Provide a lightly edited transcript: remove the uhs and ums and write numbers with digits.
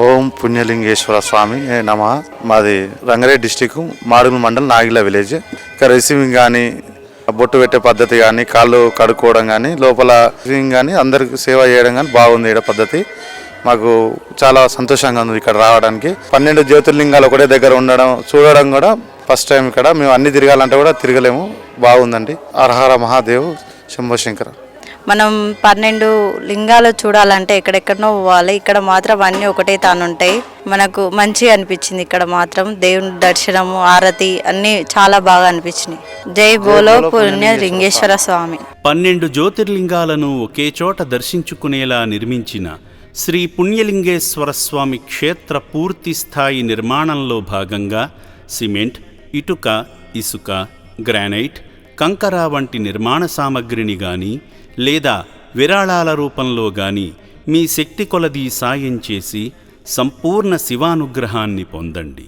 ఓం పుణ్యలింగేశ్వర స్వామి నమ. మాది రంగారెడ్డి డిస్టిక్ మాడుగుల మండలం నాగిల విలేజ్. ఇక్కడ రిసీవింగ్ కానీ, బొట్టు పెట్టే పద్ధతి కానీ, కాళ్ళు కడుక్కోవడం కానీ, లోపల రిసీవింగ్ కానీ, అందరికి సేవ చేయడం కానీ బాగుంది. ఇక్కడ పద్ధతి మాకు చాలా సంతోషంగా ఉంది ఇక్కడ రావడానికి. 12 జ్యోతిర్లింగాలు ఒకటే దగ్గర ఉండడం, చూడడం కూడా ఫస్ట్ టైం. ఇక్కడ మేము అన్ని తిరగాలంటే కూడా తిరగలేము. బాగుందండి. హరహర మహాదేవ్ శంభో శంకర. మనం 12 లింగాలు చూడాలంటే ఎక్కడెక్కడనో పోవాలి. ఇక్కడ మాత్రం అన్నీ ఒకటే తానుంటాయి. మనకు మంచిగా అనిపించింది. ఇక్కడ మాత్రం దేవుని దర్శనము, ఆరతి అన్నీ చాలా బాగా అనిపించినాయి. జై బోలో పుణ్య లింగేశ్వర స్వామి. 12 జ్యోతిర్లింగాలను ఒకే చోట దర్శించుకునేలా నిర్మించిన శ్రీ పుణ్యలింగేశ్వర స్వామి క్షేత్ర పూర్తి స్థాయి నిర్మాణంలో భాగంగా సిమెంట్, ఇటుక, ఇసుక, గ్రానైట్, కంకర వంటి నిర్మాణ సామగ్రిని గాని లేదా విరాళాల రూపంలో గాని మీ శక్తి కొలది సాయం చేసి సంపూర్ణ శివానుగ్రహాన్ని పొందండి.